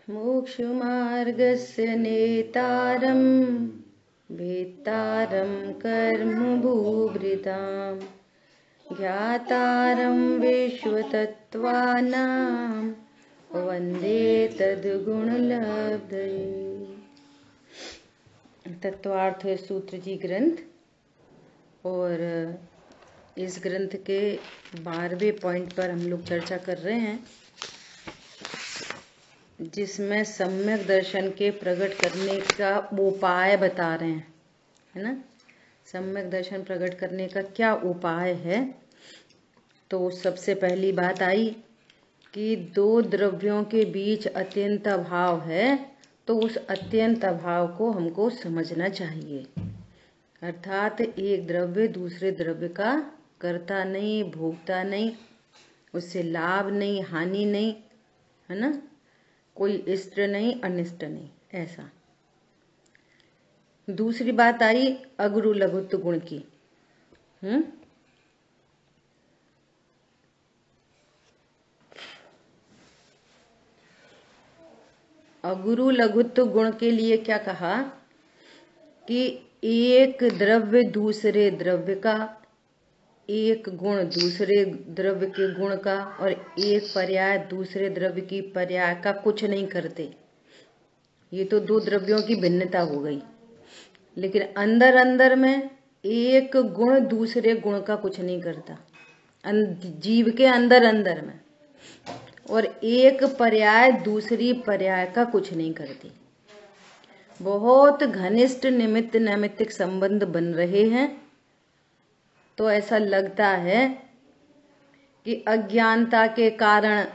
मोक्षमार्गस्य नेतारं भेत्तारं कर्मभूभृतां ज्ञातारं विश्वतत्त्वानां वन्दे तद्गुणलब्धये। तत्वार्थ सूत्र जी ग्रंथ, और इस ग्रंथ के 12वें पॉइंट पर हम लोग चर्चा कर रहे हैं, जिसमें सम्यक दर्शन के प्रकट करने का उपाय बता रहे हैं, है ना। सम्यक दर्शन प्रकट करने का क्या उपाय है। तो सबसे पहली बात आई कि दो द्रव्यों के बीच अत्यंत अभाव है, तो उस अत्यंत अभाव को हमको समझना चाहिए। अर्थात एक द्रव्य दूसरे द्रव्य का कर्ता नहीं, भोगता नहीं, उससे लाभ नहीं, हानि नहीं, है ना, कोई इष्ट नहीं, अनिष्ट नहीं, ऐसा। दूसरी बात आई अगुरु लघुत्व गुण की। अगुरु लघुत्व गुण के लिए क्या कहा कि एक द्रव्य दूसरे द्रव्य का, एक गुण दूसरे द्रव्य के गुण का, और एक पर्याय दूसरे द्रव्य की पर्याय का कुछ नहीं करते। ये तो दो द्रव्यों की भिन्नता हो गई, लेकिन अंदर अंदर में एक गुण दूसरे गुण का कुछ नहीं करता, जीव के अंदर अंदर में, और एक पर्याय दूसरी पर्याय का कुछ नहीं करती। बहुत घनिष्ठ निमित्त नैमित्तिक संबंध बन रहे हैं, तो ऐसा लगता है कि अज्ञानता के कारण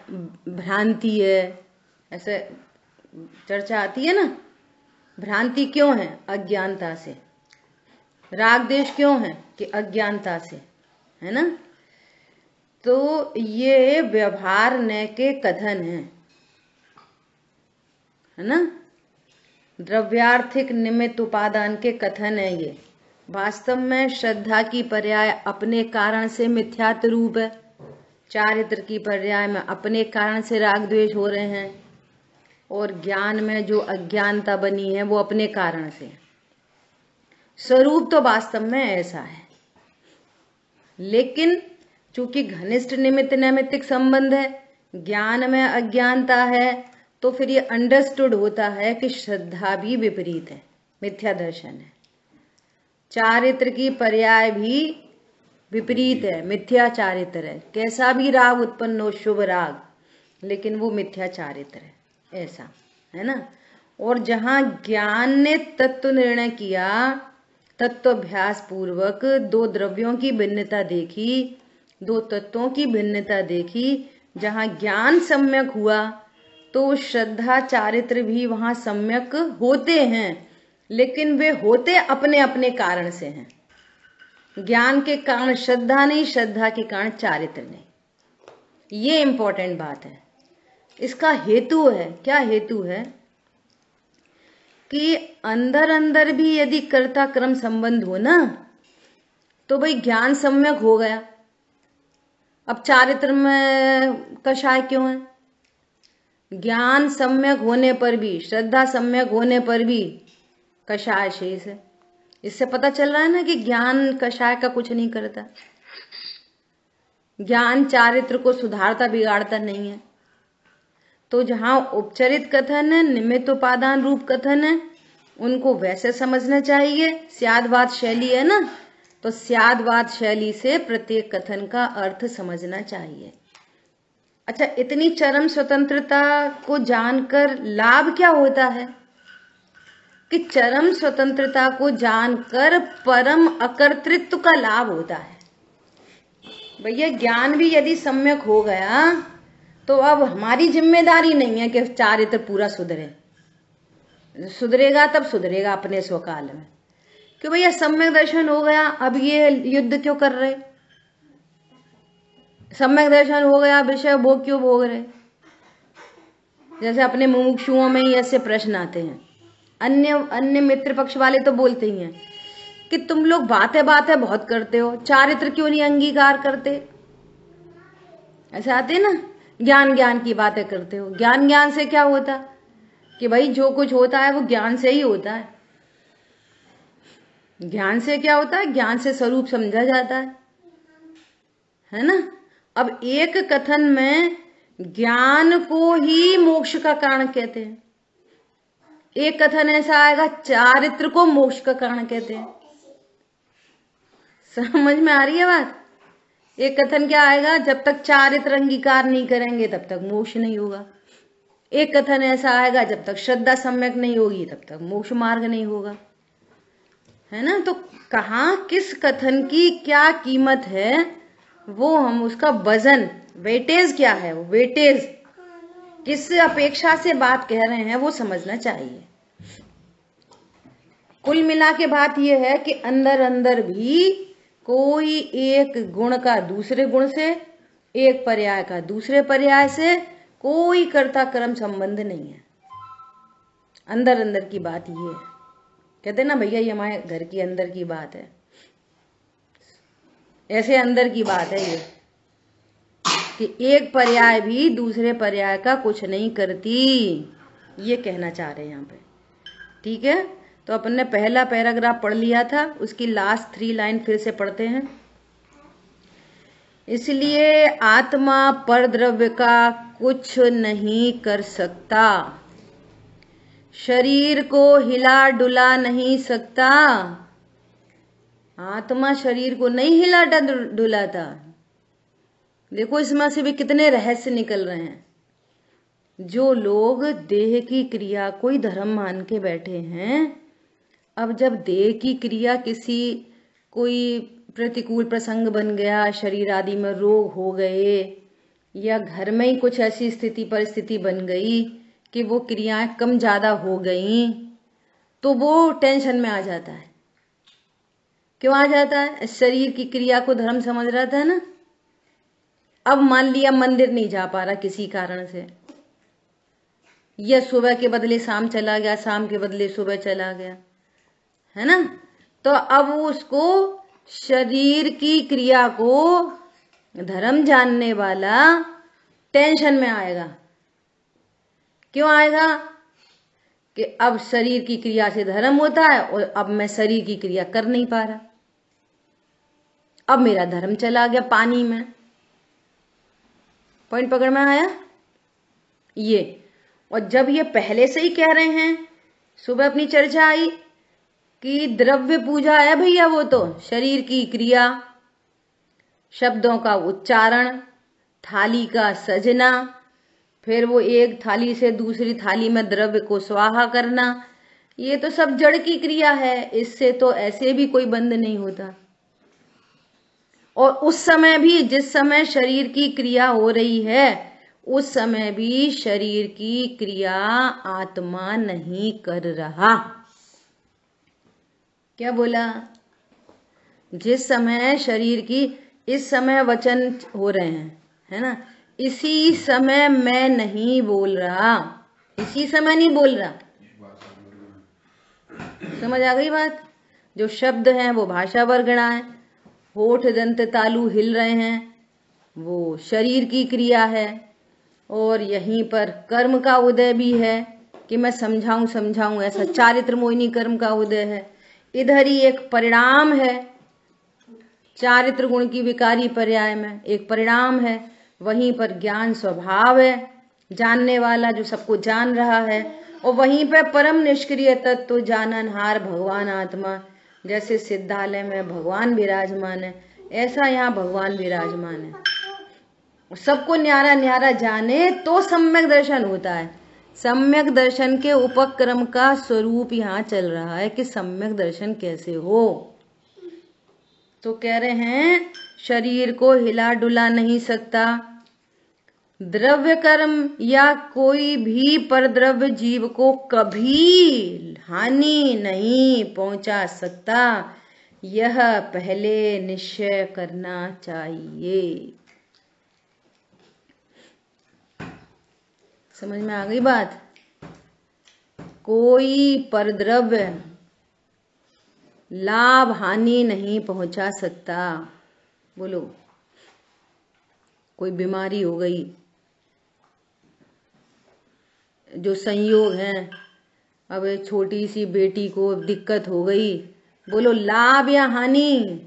भ्रांति है, ऐसे चर्चा आती है ना। भ्रांति क्यों है? अज्ञानता से। राग देश क्यों है? कि अज्ञानता से, है ना। तो ये व्यवहार न के कथन है ना, द्रव्यार्थिक निमित्त उपादान के कथन है ये। वास्तव में श्रद्धा की पर्याय अपने कारण से मिथ्यात्व रूप है, चारित्र की पर्याय में अपने कारण से राग द्वेष हो रहे हैं, और ज्ञान में जो अज्ञानता बनी है वो अपने कारण से। स्वरूप तो वास्तव में ऐसा है, लेकिन चूंकि घनिष्ठ निमित्त नैमित्तिक संबंध है, ज्ञान में अज्ञानता है, तो फिर ये अंडरस्टूड होता है कि श्रद्धा भी विपरीत है, मिथ्या दर्शन है। चारित्र की पर्याय भी विपरीत है, मिथ्या चारित्र है। कैसा भी राग उत्पन्न हो, शुभ राग, लेकिन वो मिथ्या चारित्र है, ऐसा है ना। और जहां ज्ञान ने तत्व निर्णय किया, तत्वाभ्यास पूर्वक दो द्रव्यों की भिन्नता देखी, दो तत्वों की भिन्नता देखी, जहां ज्ञान सम्यक हुआ, तो श्रद्धा चारित्र भी वहां सम्यक होते हैं, लेकिन वे होते अपने अपने कारण से हैं। ज्ञान के कारण श्रद्धा नहीं, श्रद्धा के कारण चारित्र नहीं। ये इंपॉर्टेंट बात है। इसका हेतु है, क्या हेतु है कि अंदर अंदर भी यदि कर्ता क्रम संबंध हो ना, तो भाई ज्ञान सम्यक हो गया। अब चारित्र में कषाय क्यों है? ज्ञान सम्यक होने पर भी, श्रद्धा सम्यक होने पर भी कषाय शेष है। इससे पता चल रहा है ना कि ज्ञान कषाय का कुछ नहीं करता, ज्ञान चारित्र को सुधारता बिगाड़ता नहीं है। तो जहां उपचरित कथन है, निमित्त उपादान रूप कथन है, उनको वैसे समझना चाहिए। स्यादवाद शैली है ना, तो स्यादवाद शैली से प्रत्येक कथन का अर्थ समझना चाहिए। अच्छा, इतनी चरम स्वतंत्रता को जानकर लाभ क्या होता है कि चरम स्वतंत्रता को जानकर परम अकर्तृत्व का लाभ होता है। भैया ज्ञान भी यदि सम्यक हो गया, तो अब हमारी जिम्मेदारी नहीं है कि चारित्र पूरा सुधरे। सुधरेगा तब सुधरेगा अपने स्वकाल में, कि भैया सम्यक दर्शन हो गया, अब ये युद्ध क्यों कर रहे? सम्यक दर्शन हो गया, विषय भोग क्यों भोग रहे? जैसे अपने मुमुक्षुओं में ही ऐसे प्रश्न आते हैं। अन्य मित्र पक्ष वाले तो बोलते ही हैं कि तुम लोग बातें बहुत करते हो, चारित्र क्यों नहीं अंगीकार करते? ऐसे आते ना, ज्ञान की बातें करते हो। ज्ञान से क्या होता? कि भाई जो कुछ होता है वो ज्ञान से ही होता है। ज्ञान से क्या होता है? ज्ञान से स्वरूप समझा जाता है ना। अब एक कथन में ज्ञान को ही मोक्ष का कारण कहते हैं, एक कथन ऐसा आएगा चारित्र को मोक्ष का कारण कहते हैं। समझ में आ रही है बात? एक कथन क्या आएगा, जब तक चारित्र अंगीकार नहीं करेंगे तब तक मोक्ष नहीं होगा। एक कथन ऐसा आएगा, जब तक श्रद्धा सम्यक नहीं होगी तब तक मोक्ष मार्ग नहीं होगा, है ना। तो कहाँ किस कथन की क्या कीमत है, वो हम उसका वजन, वेटेज क्या है, वो वेटेज किस अपेक्षा से बात कह रहे हैं वो समझना चाहिए। कुल मिला के बात यह है कि अंदर अंदर भी कोई एक गुण का दूसरे गुण से, एक पर्याय का दूसरे पर्याय से कोई कर्ता कर्म संबंध नहीं है। अंदर अंदर की बात ये है। कहते ना भैया ये हमारे घर की अंदर की बात है, ऐसे अंदर की बात है ये कि एक पर्याय भी दूसरे पर्याय का कुछ नहीं करती, ये कहना चाह रहे हैं यहाँ पे। ठीक है, तो अपन ने पहला पैराग्राफ पढ़ लिया था, उसकी लास्ट 3 लाइन फिर से पढ़ते हैं। इसलिए आत्मा परद्रव्य का कुछ नहीं कर सकता, शरीर को हिला डुला नहीं सकता। आत्मा शरीर को नहीं हिला डुलाता। देखो इसमें से भी कितने रहस्य निकल रहे हैं। जो लोग देह की क्रिया कोई धर्म मान के बैठे हैं, अब जब देह की क्रिया किसी कोई प्रतिकूल प्रसंग बन गया, शरीर आदि में रोग हो गए, या घर में ही कुछ ऐसी स्थिति परिस्थिति बन गई कि वो क्रियाएं कम ज्यादा हो गई, तो वो टेंशन में आ जाता है। क्यों आ जाता है? शरीर की क्रिया को धर्म समझ रहा था ना। अब मान लिया मंदिर नहीं जा पा रहा किसी कारण से, या सुबह के बदले शाम चला गया, शाम के बदले सुबह चला गया, है ना। तो अब उसको शरीर की क्रिया को धर्म जानने वाला टेंशन में आएगा। क्यों आएगा? कि अब शरीर की क्रिया से धर्म होता है और अब मैं शरीर की क्रिया कर नहीं पा रहा, अब मेरा धर्म चला गया पानी में। पॉइंट पकड़ में आया ये। और जब ये पहले से ही कह रहे हैं, सुबह अपनी चर्चा आई कि द्रव्य पूजा है भैया, वो तो शरीर की क्रिया, शब्दों का उच्चारण, थाली का सजना, फिर वो एक थाली से दूसरी थाली में द्रव्य को स्वाहा करना, ये तो सब जड़ की क्रिया है। इससे तो ऐसे भी कोई बंध नहीं होता। और उस समय भी, जिस समय शरीर की क्रिया हो रही है, उस समय भी शरीर की क्रिया आत्मा नहीं कर रहा। क्या बोला? जिस समय शरीर की, इस समय वचन हो रहे हैं, है ना, इसी समय मैं नहीं बोल रहा, इसी समय नहीं बोल रहा। समझ आ गई बात? जो शब्द हैं वो भाषा वर्गणा है, होठ दंत तालु हिल रहे हैं वो शरीर की क्रिया है, और यहीं पर कर्म का उदय भी है कि मैं समझाऊं, ऐसा चारित्र मोहिनी कर्म का उदय है। इधर ही एक परिणाम है, चारित्र गुण की विकारी पर्याय में एक परिणाम है, वहीं पर ज्ञान स्वभाव है, जानने वाला जो सबको जान रहा है, और वहीं पर परम निष्क्रिय तत्व जाननहार भगवान आत्मा। जैसे सिद्धालय में भगवान विराजमान है, ऐसा यहाँ भगवान विराजमान है। सबको न्यारा न्यारा जाने तो सम्यक दर्शन होता है। सम्यक दर्शन के उपक्रम का स्वरूप यहाँ चल रहा है कि सम्यक दर्शन कैसे हो। तो कह रहे हैं शरीर को हिला डुला नहीं सकता, द्रव्य कर्म या कोई भी परद्रव्य जीव को कभी हानि नहीं पहुंचा सकता, यह पहले निश्चय करना चाहिए। समझ में आ गई बात? कोई परद्रव्य लाभ हानि नहीं पहुंचा सकता। बोलो, कोई बीमारी हो गई, जो संयोग हैं, अब एक छोटी सी बेटी को दिक्कत हो गई, बोलो लाभ या हानि?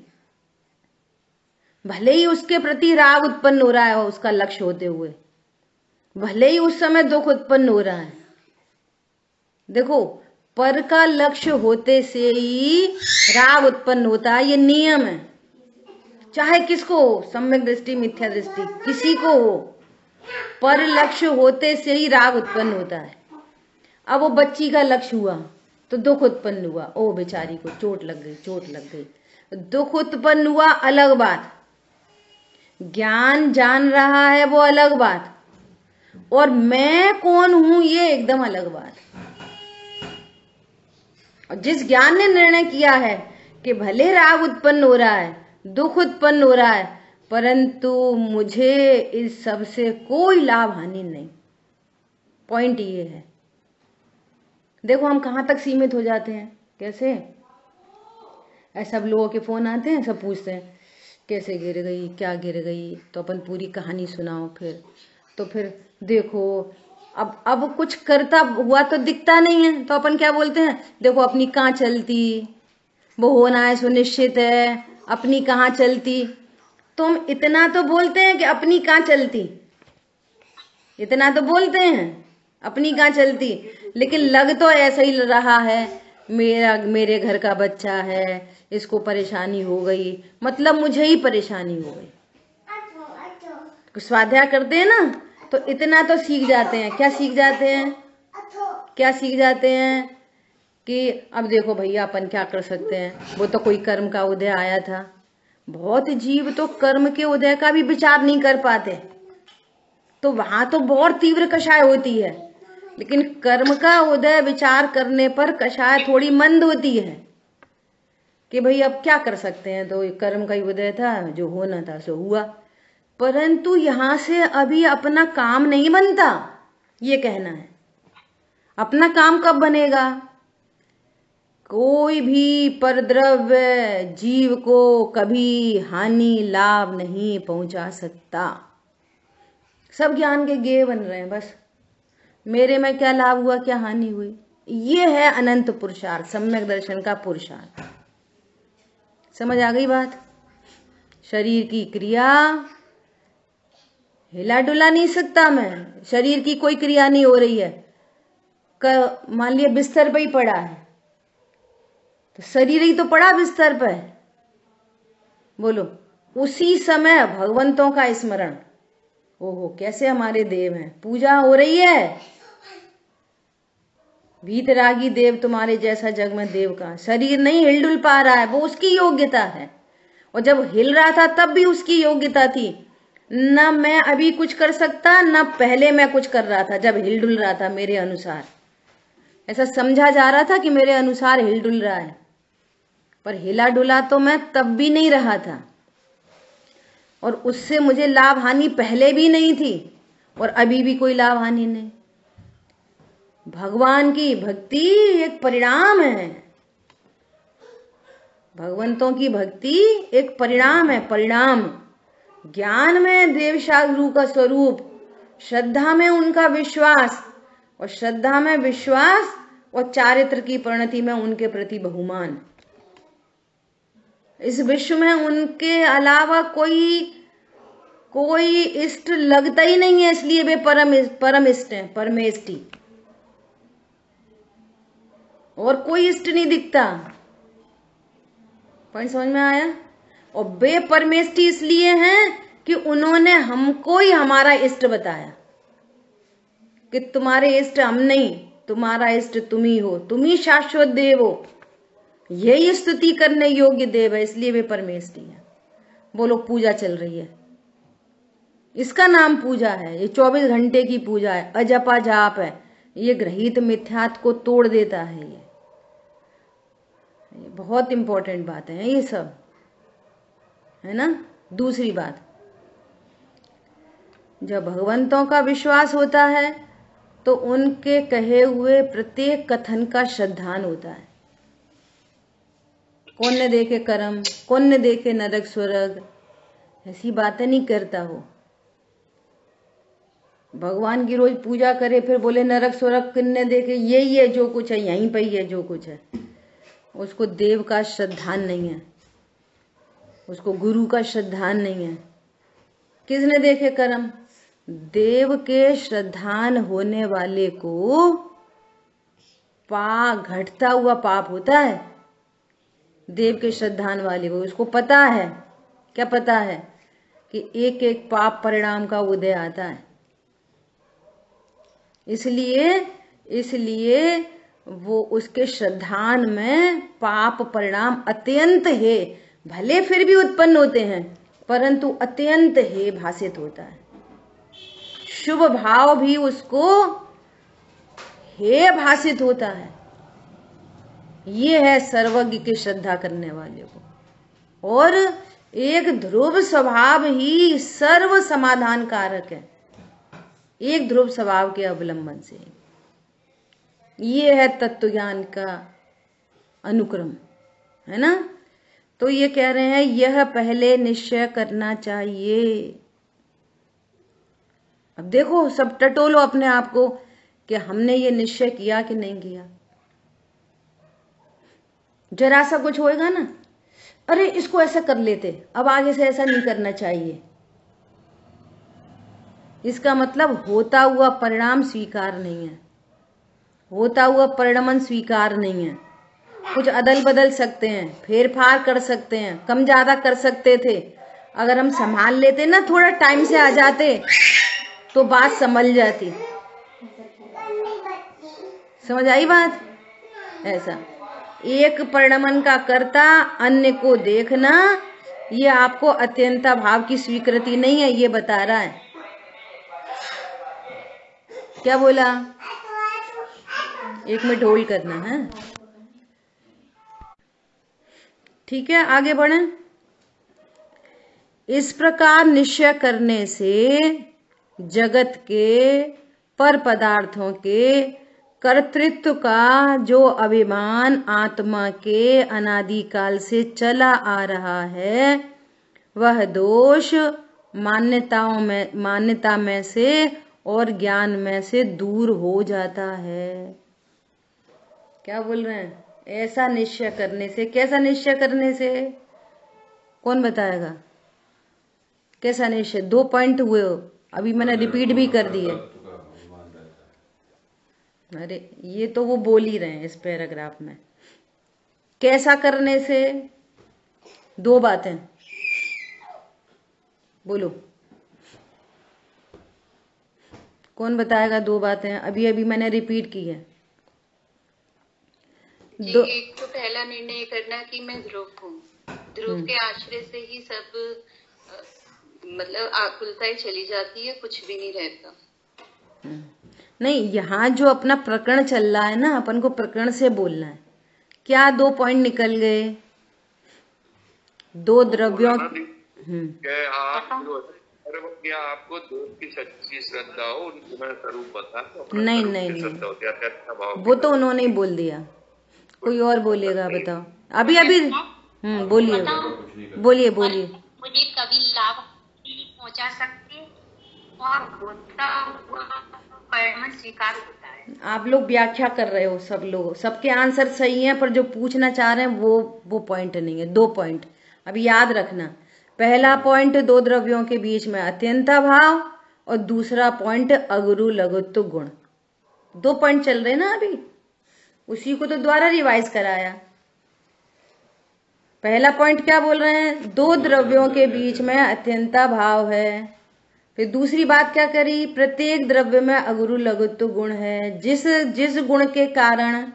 भले ही उसके प्रति राग उत्पन्न हो रहा है उसका लक्ष्य होते हुए, भले ही उस समय दुख उत्पन्न हो रहा है, देखो पर का लक्ष्य होते से ही राग उत्पन्न होता है, ये नियम है। चाहे किसको हो, सम्यक दृष्टि मिथ्या दृष्टि किसी को हो, पर लक्ष्य होते से ही राग उत्पन्न होता है। अब वो बच्ची का लक्ष्य हुआ तो दुख उत्पन्न हुआ, ओ बेचारी को चोट लग गई, चोट लग गई, दुख उत्पन्न हुआ, अलग बात। ज्ञान जान रहा है वो अलग बात, और मैं कौन हूं ये एकदम अलग बात। और जिस ज्ञान ने निर्णय किया है कि भले राग उत्पन्न हो रहा है, दुख उत्पन्न हो रहा है, परंतु मुझे इस सब से कोई लाभ हानि नहीं, पॉइंट ये है। देखो हम कहां तक सीमित हो जाते हैं, कैसे ऐसा सब लोगों के फोन आते हैं, सब पूछते हैं कैसे गिर गई, क्या गिर गई, तो अपन पूरी कहानी सुनाओ। फिर देखो अब कुछ करता हुआ तो दिखता नहीं है, तो अपन क्या बोलते हैं, देखो अपनी कहाँ चलती, वो होना है सुनिश्चित है, अपनी कहाँ चलती। तो हम इतना तो बोलते हैं कि अपनी कहाँ चलती, इतना तो बोलते हैं अपनी कहाँ चलती, लेकिन लग तो ऐसा ही रहा है मेरे घर का बच्चा है, इसको परेशानी हो गई, मतलब मुझे ही परेशानी हो गई। स्वाध्याय करते हैं ना, तो इतना तो सीख जाते हैं। क्या सीख जाते हैं, क्या सीख जाते हैं कि अब देखो भैया अपन क्या कर सकते हैं, वो तो कोई कर्म का उदय आया था। बहुत जीव तो कर्म के उदय का भी विचार नहीं कर पाते, तो वहां तो बहुत तीव्र कषाय होती है, लेकिन कर्म का उदय विचार करने पर कषाय थोड़ी मंद होती है कि भाई अब क्या कर सकते हैं, तो कर्म का ही उदय था, जो होना था सो हुआ। परंतु यहां से अभी अपना काम नहीं बनता, ये कहना है। अपना काम कब बनेगा? कोई भी परद्रव्य जीव को कभी हानि लाभ नहीं पहुंचा सकता। सब ज्ञान के गेय बन रहे हैं, बस मेरे में क्या लाभ हुआ, क्या हानि हुई। ये है अनंत पुरुषार्थ, सम्यक दर्शन का पुरुषार्थ। समझ आ गई बात? शरीर की क्रिया हिला डुला नहीं सकता मैं, शरीर की कोई क्रिया नहीं हो रही है, मान लिया बिस्तर पे ही पड़ा है, तो शरीर ही तो पड़ा बिस्तर पे, बोलो उसी समय भगवंतों का स्मरण, ओहो कैसे हमारे देव हैं, पूजा हो रही है। भीतरागी देव तुम्हारे जैसा जग में देव का, शरीर नहीं हिलडुल पा रहा है, वो उसकी योग्यता है, और जब हिल रहा था तब भी उसकी योग्यता थी। न मैं अभी कुछ कर सकता, न पहले मैं कुछ कर रहा था जब हिलडुल रहा था मेरे अनुसार, ऐसा समझा जा रहा था कि मेरे अनुसार हिलडुल रहा है, पर हिला डुला तो मैं तब भी नहीं रहा था, और उससे मुझे लाभ हानि पहले भी नहीं थी और अभी भी कोई लाभ हानि नहीं। भगवान की भक्ति एक परिणाम है, भगवंतों की भक्ति एक परिणाम है, परिणाम। ज्ञान में देवशाग गुरु का स्वरूप, श्रद्धा में उनका विश्वास, और श्रद्धा में विश्वास और चारित्र की परिणति में उनके प्रति बहुमान। इस विश्व में उनके अलावा कोई इष्ट लगता ही नहीं है, इसलिए वे परम इष्ट हैं, परमेष्टि, और कोई इष्ट नहीं दिखता। पॉइंट समझ में आया? और वे परमेष्टि इसलिए हैं कि उन्होंने हमको ही हमारा इष्ट बताया कि तुम्हारे इष्ट हम नहीं, तुम्हारा इष्ट तुम ही हो, तुम ही शाश्वत देव हो, यही स्तुति करने योग्य देव है, इसलिए वे परमेष्टि है। बोलो पूजा चल रही है, इसका नाम पूजा है, ये 24 घंटे की पूजा है, अजपा जाप है, ये ग्रहित मिथ्यात्व को तोड़ देता है। ये बहुत इंपॉर्टेंट बात है ये सब, है ना। दूसरी बात, जब भगवंतों का विश्वास होता है तो उनके कहे हुए प्रत्येक कथन का श्रद्धान होता है। कौन ने देखे कर्म, कौन ने देखे नरक स्वर्ग, ऐसी बातें नहीं करता वो। भगवान की रोज पूजा करे, फिर बोले नरक स्वर्ग किन्ने देखे, यही है जो कुछ है, यहीं पे ही है जो कुछ है। उसको देव का श्रद्धान नहीं है, उसको गुरु का श्रद्धान नहीं है। किसने देखे कर्म? देव के श्रद्धान होने वाले को घटता हुआ पाप होता है। देव के श्रद्धान वाले को उसको पता है, क्या पता है कि एक एक पाप परिणाम का उदय आता है। इसलिए वो उसके श्रद्धान में पाप परिणाम अत्यंत है, भले फिर भी उत्पन्न होते हैं परंतु अत्यंत है भासित होता है। शुभ भाव भी उसको हे भासित होता है। ये है सर्वज्ञ की श्रद्धा करने वाले को। और एक ध्रुव स्वभाव ही सर्व समाधान कारक है, एक ध्रुव स्वभाव के अवलंबन से। ये है तत्व ज्ञान का अनुक्रम, है ना। तो ये कह रहे हैं यह पहले निश्चय करना चाहिए। अब देखो, सब टटोलो अपने आप को कि हमने ये निश्चय किया कि नहीं किया। जरा सा कुछ होएगा ना, अरे इसको ऐसा कर लेते, अब आगे से ऐसा नहीं करना चाहिए। इसका मतलब होता हुआ परिणाम स्वीकार नहीं है, होता हुआ परिणमन स्वीकार नहीं है। कुछ अदल बदल सकते हैं, फेर फार कर सकते हैं, कम ज्यादा कर सकते थे। अगर हम संभाल लेते ना, थोड़ा टाइम से आ जाते तो बात संभल जाती। समझ आई बात? ऐसा एक परिणमन का कर्ता अन्य को देखना, ये आपको अत्यंता भाव की स्वीकृति नहीं है, ये बता रहा है। क्या बोला? एक में ढोल करना है, ठीक है। आगे बढ़े। इस प्रकार निश्चय करने से जगत के पर पदार्थों के कर्तृत्व का जो अभिमान आत्मा के अनादिकाल से चला आ रहा है, वह दोष मान्यता में से और ज्ञान में से दूर हो जाता है। क्या बोल रहे हैं? ऐसा निश्चय करने से। कैसा निश्चय करने से? कौन बताएगा? कैसा निश्चय? 2 पॉइंट हुए हो, अभी मैंने रिपीट भी कर दिए। अरे ये तो वो बोल ही रहे हैं इस पैराग्राफ में। कैसा करने से? 2 बातें बोलो, कौन बताएगा? 2 बातें अभी अभी मैंने रिपीट की है। एक तो पहला निर्णय करना कि मैं ध्रुव हूँ, ध्रुव के आश्रय से ही सब मतलब आकुलताएं चली जाती है, कुछ भी नहीं रहता। नहीं, यहाँ जो अपना प्रकरण चल रहा है ना, अपन को प्रकरण से बोलना है। क्या 2 पॉइंट निकल गए? 2 द्रव्यों आपको देव की सच्ची श्रद्धा हो, उनका स्वरूप बता तो नहीं, वो तो उन्होंने ही बोल दिया। कोई और बोलेगा? बताओ। अभी बोलिए बोलिए बोलिए। मुझे कभी लाभ पहुंचा सकते और होता हुआ परिणाम स्वीकार होता है। आप लोग व्याख्या कर रहे हो, सब लोग, सबके आंसर सही हैं, पर जो पूछना चाह रहे हैं वो पॉइंट नहीं है। 2 पॉइंट अभी याद रखना। पहला पॉइंट 2 द्रव्यों के बीच में अत्यंता भाव, और दूसरा पॉइंट अगुरु लघुत्व गुण। 2 पॉइंट चल रहे ना अभी, उसी को तो द्वारा रिवाइज कराया। पहला पॉइंट क्या बोल रहे हैं? 2 द्रव्यों के बीच में अत्यंता भाव है। फिर दूसरी बात क्या करी? प्रत्येक द्रव्य में अगुरु लघुत्व गुण है, जिस गुण के कारण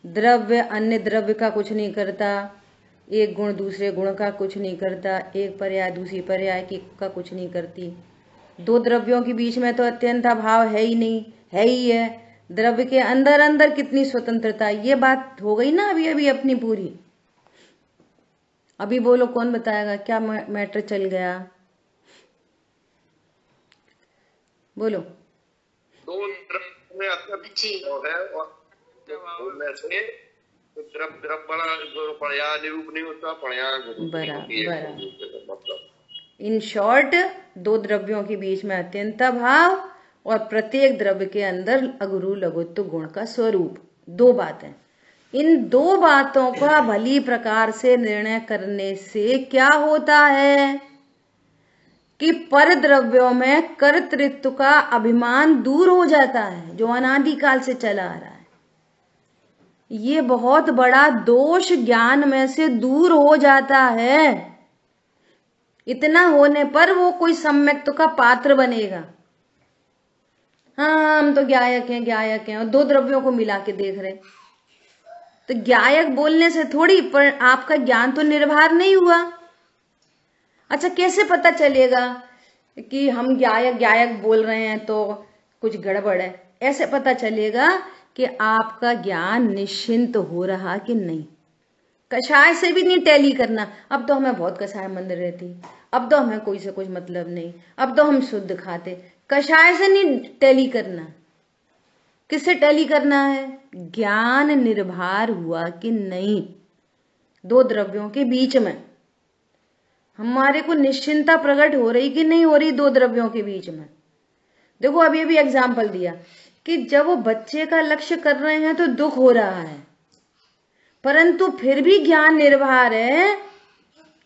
द्रव्य अन्य द्रव्य का कुछ नहीं करता, एक गुण दूसरे गुण का कुछ नहीं करता, एक पर्याय दूसरी पर्याय का कुछ नहीं करती। 2 द्रव्यों के बीच में तो अत्यंता भाव है ही नहीं, है ही है। द्रव्य के अंदर अंदर कितनी स्वतंत्रता, ये बात हो गई ना अभी अभी अपनी पूरी। अभी बोलो, कौन बताएगा? क्या मैटर चल गया? बोलो। 2 द्रव्य में है और उनमें से द्रव बड़ा पर्याय निरूप नहीं होता, पर्याय बराबर। इन शॉर्ट, दो द्रव्यों के बीच में अत्यंता भाव और प्रत्येक द्रव्य के अंदर अगुरु लघुत्व गुण का स्वरूप, दो बातें। इन दो बातों का भली प्रकार से निर्णय करने से क्या होता है कि पर द्रव्यों में कर्तृत्व का अभिमान दूर हो जाता है, जो अनादिकाल से चला आ रहा है। ये बहुत बड़ा दोष ज्ञान में से दूर हो जाता है। इतना होने पर वो कोई सम्यक्त्व का पात्र बनेगा। हाँ, हम तो ज्ञायक हैं और दो द्रव्यों को मिला के देख रहे, तो ज्ञायक बोलने से थोड़ी, पर आपका ज्ञान तो निर्भर नहीं हुआ। अच्छा, कैसे पता चलेगा कि हम ज्ञायक बोल रहे हैं तो कुछ गड़बड़ है? ऐसे पता चलेगा कि आपका ज्ञान निश्चिंत हो रहा कि नहीं। कषाय से भी नहीं टैली करना, अब तो हमें बहुत कषाय मंद रहती, अब तो हमें कोई से कुछ मतलब नहीं, अब तो हम शुद्ध खाते। कषाय से नहीं टैली करना, किससे टैली करना है? ज्ञान निर्भर हुआ कि नहीं दो द्रव्यों के बीच में, हमारे को निश्चिंता प्रकट हो रही कि नहीं हो रही दो द्रव्यों के बीच में। देखो, अभी अभी एग्जाम्पल दिया कि जब वो बच्चे का लक्ष्य कर रहे हैं तो दुख हो रहा है, परंतु फिर भी ज्ञान निर्भर है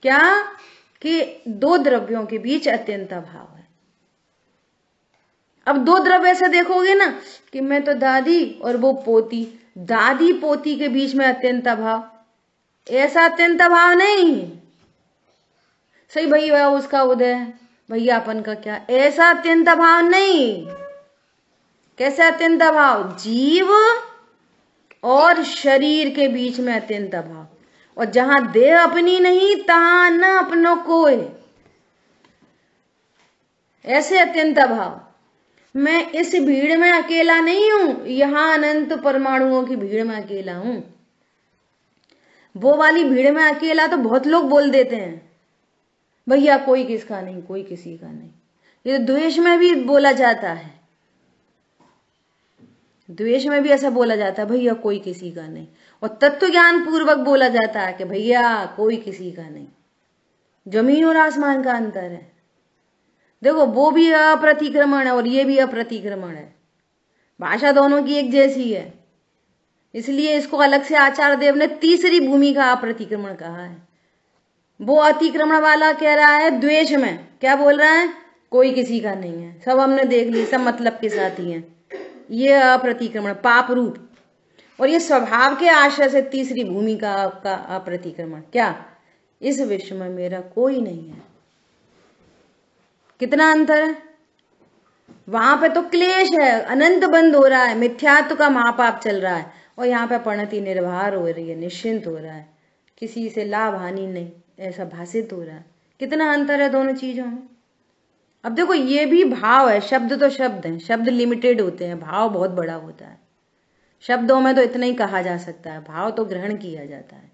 क्या? कि दो द्रव्यों के बीच अत्यंता भाव है। अब दो द्रव्य ऐसे देखोगे ना कि मैं तो दादी और वो पोती, दादी पोती के बीच में अत्यंता भाव, ऐसा अत्यंता भाव नहीं। सही भैया उसका उदय, भैया अपन का क्या, ऐसा अत्यंता भाव नहीं। कैसे अत्यंता भाव? जीव और शरीर के बीच में अत्यंता भाव, और जहां देह अपनी नहीं तहां न अपनों को है, ऐसे अत्यंता भाव। मैं इस भीड़ में अकेला नहीं हूं, यहां अनंत परमाणुओं की भीड़ में अकेला हूं। वो वाली भीड़ में अकेला तो बहुत लोग बोल देते हैं, भैया कोई किसका नहीं, कोई किसी का नहीं। ये द्वेष में भी बोला जाता है, द्वेष में भी ऐसा बोला जाता है, भैया कोई किसी का नहीं। और तत्व ज्ञान पूर्वक बोला जाता है कि भैया कोई किसी का नहीं। जमीन और आसमान का अंतर है। देखो, वो भी अप्रतिक्रमण है और ये भी अप्रतिक्रमण है। भाषा दोनों की एक जैसी है, इसलिए इसको अलग से आचार्य देव ने तीसरी भूमि का अप्रतिक्रमण कहा है। वो अतिक्रमण वाला कह रहा है द्वेष में, क्या बोल रहा है? कोई किसी का नहीं है, सब हमने देख ली, सब मतलब के साथ ही है। ये अप्रतिक्रमण पाप रूप, और ये स्वभाव के आश्रय से तीसरी भूमिका आपका अप्रतिक्रमण। क्या? इस विश्व में मेरा कोई नहीं है। कितना अंतर है? वहां पे तो क्लेश है, अनंत बंद हो रहा है, मिथ्यात्व का महापाप चल रहा है, और यहाँ पे परिणति निर्भर हो रही है, निश्चिंत हो रहा है, किसी से लाभ हानि नहीं, ऐसा भाषित हो रहा है। कितना अंतर है दोनों चीजों में। अब देखो, ये भी भाव है, शब्द तो शब्द हैं, शब्द लिमिटेड होते हैं, भाव बहुत बड़ा होता है। शब्दों में तो इतना ही कहा जा सकता है, भाव तो ग्रहण किया जाता है।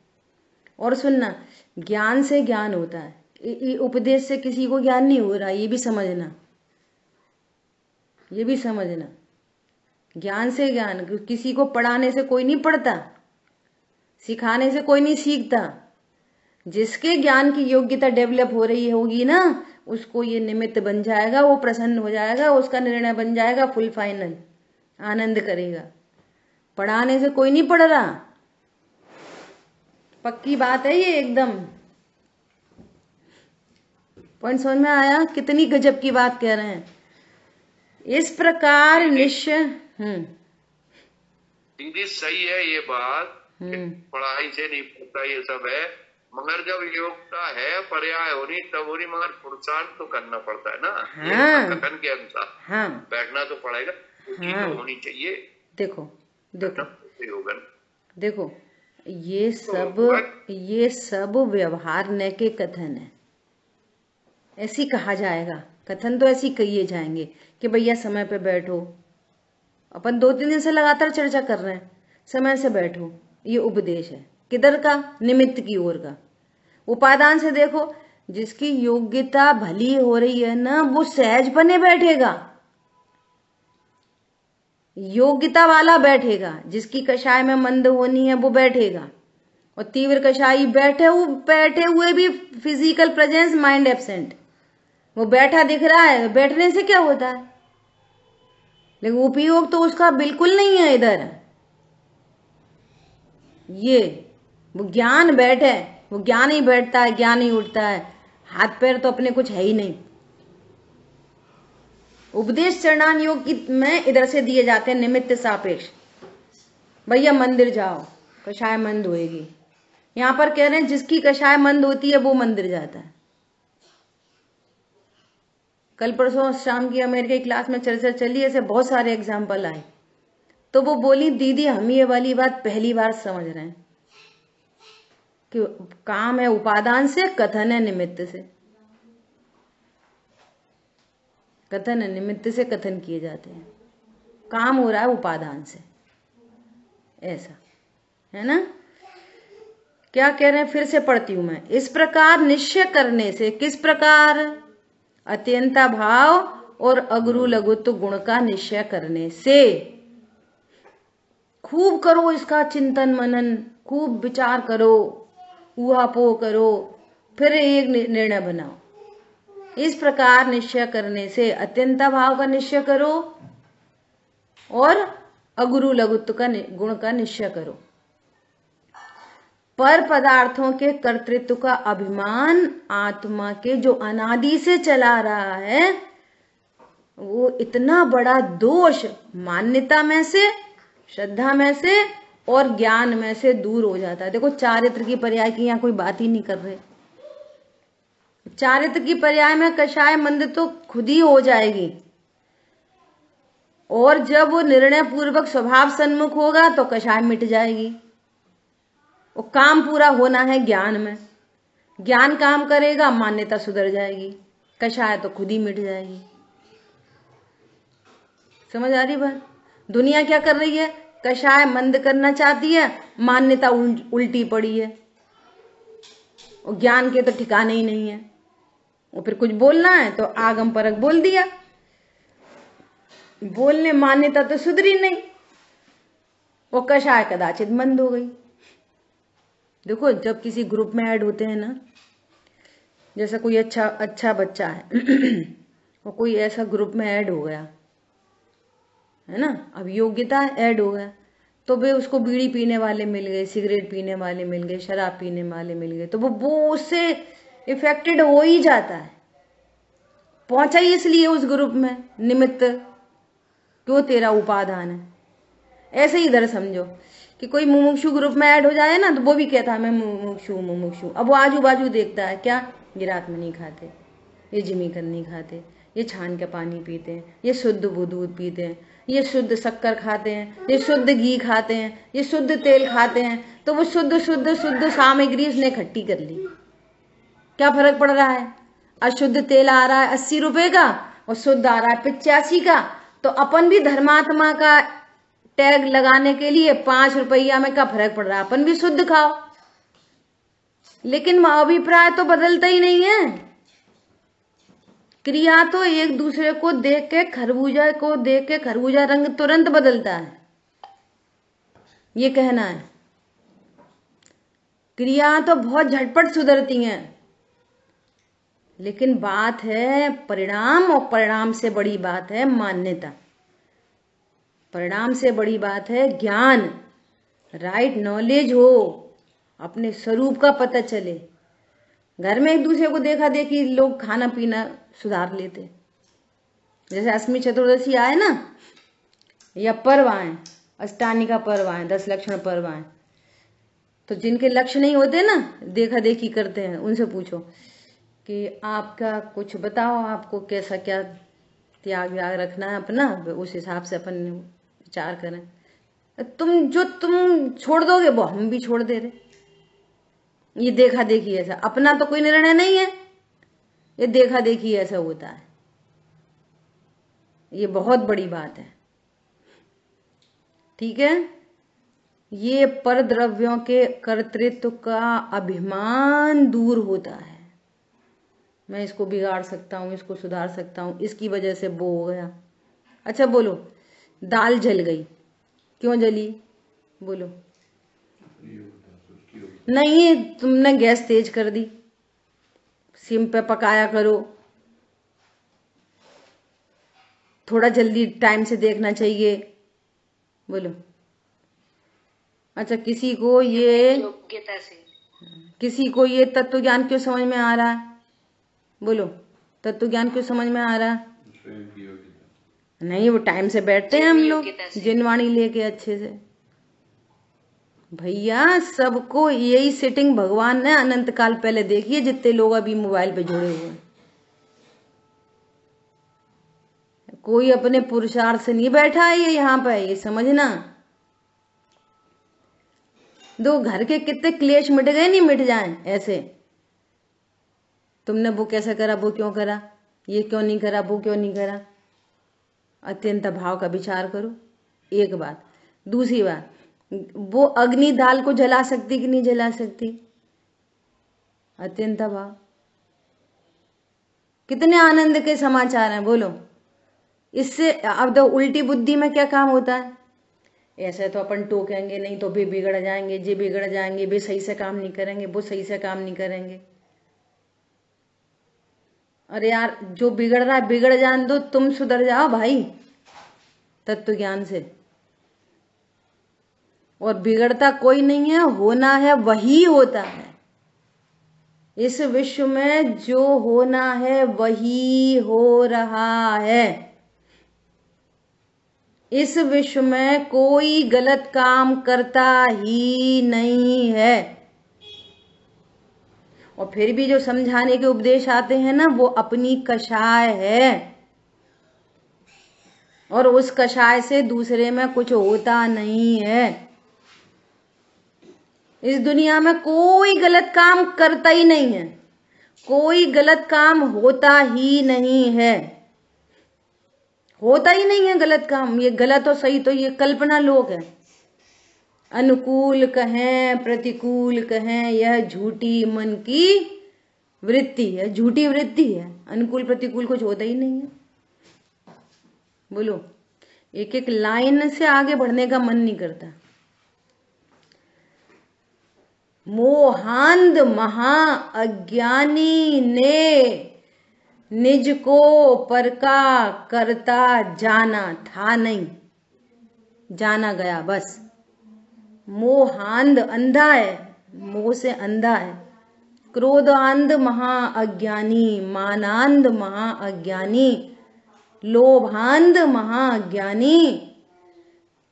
और सुनना, ज्ञान से ज्ञान होता है, उपदेश से किसी को ज्ञान नहीं हो रहा, ये भी समझना, ये भी समझना। ज्ञान से ज्ञान, किसी को पढ़ाने से कोई नहीं पढ़ता, सिखाने से कोई नहीं सीखता। जिसके ज्ञान की योग्यता डेवलप हो रही होगी ना, उसको ये निमित्त बन जाएगा, वो प्रसन्न हो जाएगा, उसका निर्णय बन जाएगा, फुल फाइनल आनंद करेगा। पढ़ाने से कोई नहीं पढ़ रहा, पक्की बात है ये एकदम। पॉइंट समझ में आया? कितनी गजब की बात कह रहे हैं। इस प्रकार निश्चय दीदी सही है ये बात, पढ़ाई से नहीं पड़ता ये सब है, मगर जब योग्यता है पर्याय होनी तब होनी, मगर पुरुषार्थ तो करना पड़ता है ना। हाँ, कथन के अनुसार हाँ, बैठना तो पड़ेगा, हाँ, तो होनी चाहिए। देखो देखो देखो, ये सब व्यवहार के कथन है, ऐसी कहा जाएगा। कथन तो ऐसी कहिए जाएंगे कि भैया समय पे बैठो, अपन 2-3 दिन से लगातार चर्चा कर रहे हैं, समय से बैठो, ये उपदेश है। किधर का? निमित्त की ओर का। उपादान से देखो, जिसकी योग्यता भली हो रही है ना, वो सहज बने बैठेगा, योग्यता वाला बैठेगा। जिसकी कषाय में मंद होनी है वो बैठेगा, और तीव्र कषाई बैठे हुए भी फिजिकल प्रेजेंस, माइंड एब्सेंट, वो बैठा दिख रहा है, बैठने से क्या होता है, लेकिन उपयोग तो उसका बिल्कुल नहीं है इधर। ये वो ज्ञान बैठे, वो ज्ञान ही बैठता है, ज्ञान ही उठता है, हाथ पैर तो अपने कुछ है ही नहीं। उपदेश चरणान योग में इधर से दिए जाते हैं निमित्त सापेक्ष। भैया मंदिर जाओ, कषाय मंद होएगी। यहां पर कह रहे हैं जिसकी कषाय मंद होती है वो मंदिर जाता है। कल परसों शाम की अमेरिका की क्लास में चर्चा चली, ऐसे बहुत सारे एग्जाम्पल आए, तो वो बोली दीदी हम ये वाली बात पहली बार समझ रहे हैं कि काम है उपादान से, कथन है निमित्त से। कथन है निमित्त से, कथन किए जाते हैं, काम हो रहा है उपादान से, ऐसा है ना। क्या कह रहे हैं, फिर से पढ़ती हूं मैं। इस प्रकार निश्चय करने से, किस प्रकार, अत्यंता भाव और अगुरु लघुत्व गुण का निश्चय करने से, खूब करो इसका चिंतन मनन, खूब विचार करो, ऊहापोह करो, फिर एक निर्णय बनाओ। इस प्रकार निश्चय करने से अत्यंता भाव का निश्चय करो और अगुरु लघुत्व का गुण का निश्चय करो। पर पदार्थों के कर्तृत्व का अभिमान आत्मा के जो अनादि से चला रहा है, वो इतना बड़ा दोष मान्यता में से, श्रद्धा में से और ज्ञान में से दूर हो जाता है। देखो चारित्र की पर्याय की यहाँ कोई बात ही नहीं कर रहे। चारित्र की पर्याय में कषाय मंद तो खुद ही हो जाएगी, और जब वो निर्णय पूर्वक स्वभाव सन्मुख होगा तो कषाय मिट जाएगी। वो काम पूरा होना है ज्ञान में, ज्ञान काम करेगा, मान्यता सुधर जाएगी, कषाय तो खुद ही मिट जाएगी। समझ आ रही बात? दुनिया क्या कर रही है, कषाय मंद करना चाहती है, मान्यता उल्टी पड़ी है, और ज्ञान के तो ठिकाने ही नहीं है। वो फिर कुछ बोलना है तो आगम परक बोल दिया, बोलने मान्यता तो सुधरी नहीं, वो कषाय कदाचित मंद हो गई। देखो जब किसी ग्रुप में ऐड होते हैं ना, जैसा कोई अच्छा बच्चा है और कोई ऐसा ग्रुप में ऐड हो गया है ना, अब योग्यता ऐड हो गया, तो वे उसको बीड़ी पीने वाले मिल गए, सिगरेट पीने वाले मिल गए, शराब पीने वाले मिल गए, तो वो उससे इफेक्टेड हो ही जाता है। पहुंचा ही इसलिए उस ग्रुप में निमित्त, क्यों तेरा उपादान है। ऐसे ही इधर समझो कि कोई मुमुक्षु ग्रुप में ऐड हो जाए ना, तो वो भी कहता है मैं मुमुक्षु। अब वो आजू बाजू देखता है, क्या ये रात में नहीं खाते, ये जिमीकन नहीं खाते, ये छान के पानी पीते हैं, ये शुद्ध दूध पीते हैं, ये शुद्ध शक्कर खाते हैं, ये शुद्ध घी खाते हैं, ये शुद्ध तेल खाते हैं, तो वो शुद्ध सामग्री उसने इकट्ठी कर ली। क्या फर्क पड़ रहा है, अशुद्ध तेल आ रहा है 80 रुपए का और शुद्ध आ रहा है 85 का, तो अपन भी धर्मात्मा का टैग लगाने के लिए 5 रुपया में क्या फर्क पड़ रहा है, अपन भी शुद्ध खाओ। लेकिन अभिप्राय तो बदलता ही नहीं है, क्रिया तो एक दूसरे को देख के खरबूजा रंग तुरंत बदलता है, ये कहना है। क्रिया तो बहुत झटपट सुधरती हैं, लेकिन बात है परिणाम, और परिणाम से बड़ी बात है मान्यता, परिणाम से बड़ी बात है ज्ञान, राइट नॉलेज हो, अपने स्वरूप का पता चले। घर में एक दूसरे को देखा देखी लोग खाना पीना सुधार लेते, जैसे अष्टमी चतुर्दशी आए ना, या पर्व आए, अष्टानी का पर्व आए, 10 लक्षण पर्व आए, तो जिनके लक्ष्य नहीं होते ना, देखा देखी करते हैं, उनसे पूछो कि आपका कुछ बताओ, आपको कैसा क्या त्याग व्याग रखना है अपना, उस हिसाब से अपन विचार करें। तुम छोड़ दोगे वो हम भी छोड़ दे रहे, ये देखा देखी ऐसा, अपना तो कोई निर्णय नहीं है, ये देखा देखी ऐसा होता है। ये बहुत बड़ी बात है, ठीक है। ये पर द्रव्यों के कर्तृत्व का अभिमान दूर होता है, मैं इसको बिगाड़ सकता हूं, इसको सुधार सकता हूं, इसकी वजह से वो हो गया। अच्छा बोलो, दाल जल गई, क्यों जली, बोलो। नहीं, तुमने गैस तेज कर दी, सिम पे पकाया करो, थोड़ा जल्दी टाइम से देखना चाहिए? बोलो। अच्छा, किसी को ये योग्यता से, तत्व ज्ञान क्यों समझ में आ रहा है? बोलो, तत्व ज्ञान क्यों समझ में आ रहा है? नहीं, वो टाइम से बैठते हैं हम लोग जिनवाणी लेके अच्छे से। भैया सबको यही सेटिंग भगवान ने अनंत काल पहले देखी है, जितने लोग अभी मोबाइल पे जुड़े हुए हैं। कोई अपने पुरुषार्थ से नहीं बैठा है ये यहाँ पे, ये समझना। दो घर के कितने क्लेश मिट गए, नहीं मिट जाएं ऐसे। तुमने वो कैसा करा, वो क्यों करा, ये क्यों नहीं करा, वो क्यों नहीं करा। अत्यंत भाव का विचार करो, एक बात। दूसरी बात, वो अग्नि दाल को जला सकती कि नहीं जला सकती? अत्यंत भाव। कितने आनंद के समाचार हैं, बोलो। इससे अब तो उल्टी बुद्धि में क्या काम होता है? ऐसे तो अपन टोकेंगे, नहीं तो भी बिगड़ जाएंगे, जे बिगड़ जाएंगे, वे सही से काम नहीं करेंगे, वो सही से काम नहीं करेंगे। अरे यार, जो बिगड़ रहा है बिगड़ जाने दो, तुम सुधर जाओ भाई तत्व ज्ञान से। और बिगड़ता कोई नहीं है, होना है वही होता है। इस विश्व में जो होना है वही हो रहा है। इस विश्व में कोई गलत काम करता ही नहीं है। और फिर भी जो समझाने के उपदेश आते हैं ना, वो अपनी कषाय है, और उस कषाय से दूसरे में कुछ होता नहीं है। इस दुनिया में कोई गलत काम करता ही नहीं है, कोई गलत काम होता ही नहीं है, होता ही नहीं है गलत काम। ये गलत और सही तो ये कल्पना लोग है। अनुकूल कहें प्रतिकूल कहें, यह झूठी मन की वृत्ति है, झूठी वृत्ति है। अनुकूल प्रतिकूल कुछ होता ही नहीं है। बोलो, एक एक लाइन से आगे बढ़ने का मन नहीं करता। मोहांध महा अज्ञानी ने निज को पर का करता जाना था नहीं, जाना गया बस। मोहांध अंधा है, मोह से अंधा है। क्रोधांध महा अज्ञानी, मानांध महा अज्ञानी, लोभांध महा अज्ञानी।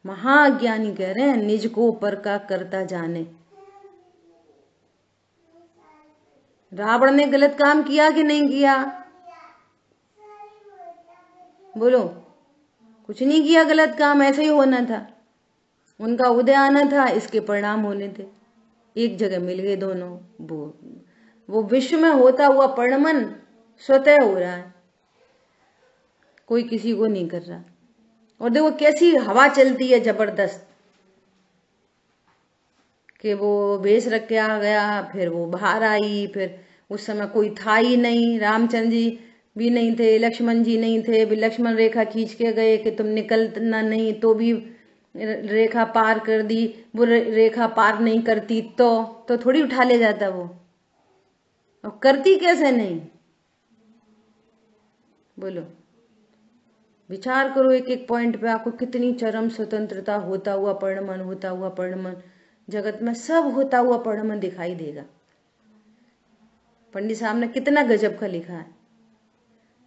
महाज्ञानी कह रहे हैं निज को पर का करता जाने। रावण ने गलत काम किया कि नहीं किया? बोलो, कुछ नहीं किया गलत काम, ऐसे ही होना था। उनका उदय आना था, इसके परिणाम होने थे। एक जगह मिल गए दोनों। वो विश्व में होता हुआ परिणमन स्वतः हो रहा है, कोई किसी को नहीं कर रहा। और देखो कैसी हवा चलती है जबरदस्त, कि वो भेष रख के आ गया, फिर वो बाहर आई, फिर उस समय कोई था ही नहीं, रामचंद्र जी भी नहीं थे, लक्ष्मण जी नहीं थे, भी लक्ष्मण रेखा खींच के गए कि तुम निकलना नहीं, तो भी रेखा पार कर दी। वो रेखा पार नहीं करती तो थोड़ी उठा ले जाता वो, और करती कैसे नहीं? बोलो, विचार करो एक एक पॉइंट पे। आपको कितनी चरम स्वतंत्रता, होता हुआ परिणमन, होता हुआ परिणमन, जगत में सब होता हुआ परिणमन दिखाई देगा। पंडित साहब ने कितना गजब का लिखा है।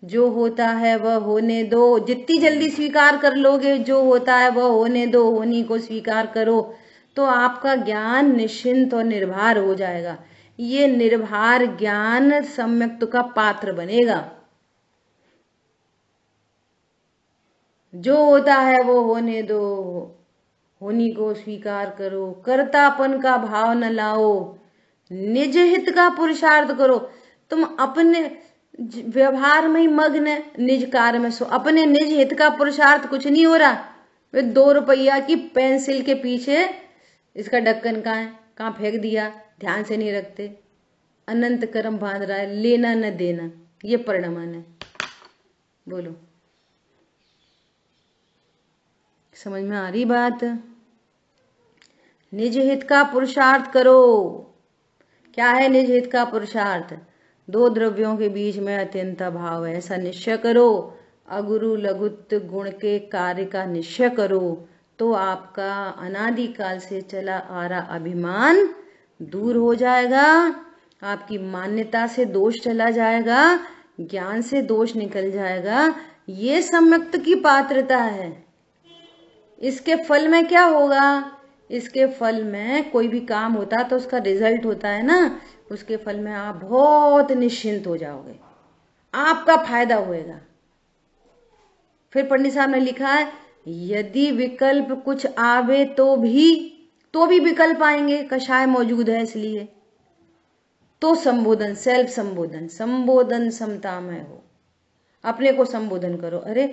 जो होता है वह होने दो, जितनी जल्दी स्वीकार कर लोगे जो होता है वह होने दो, होनी को स्वीकार करो, तो आपका ज्ञान निश्चिंत और निर्भर हो जाएगा। ये निर्भर ज्ञान सम्यक्त का पात्र बनेगा। जो होता है वो होने दो, होनी को स्वीकार करो, कर्तापन का भाव न लाओ, निज हित का पुरुषार्थ करो। तुम अपने व्यवहार में ही मग्न, निज कार्य में सो, अपने निज हित का पुरुषार्थ कुछ नहीं हो रहा। वे 2 रुपया की पेंसिल के पीछे इसका ढक्कन कहाँ फेंक दिया, ध्यान से नहीं रखते। अनंत कर्म बांध रहा है, लेना न देना, ये परिणमन है। बोलो, समझ में आ रही बात? निज हित का पुरुषार्थ करो। क्या है निज हित का पुरुषार्थ? 2 द्रव्यों के बीच में अत्यंत भाव है, ऐसा निश्चय करो। अगुरु लघुत्व गुण के कार्य का निश्चय करो तो आपका अनादिकाल से चला आ रहा अभिमान दूर हो जाएगा, आपकी मान्यता से दोष चला जाएगा, ज्ञान से दोष निकल जाएगा। ये सम्यक्त की पात्रता है। इसके फल में क्या होगा? इसके फल में कोई भी काम होता तो उसका रिजल्ट होता है ना, उसके फल में आप बहुत निश्चिंत हो जाओगे, आपका फायदा होएगा। फिर पंडित साहब ने लिखा है, यदि विकल्प कुछ आवे तो भी विकल्प आएंगे, कषाय मौजूद है इसलिए। तो संबोधन, सेल्फ संबोधन, संबोधन समता में हो, अपने को संबोधन करो। अरे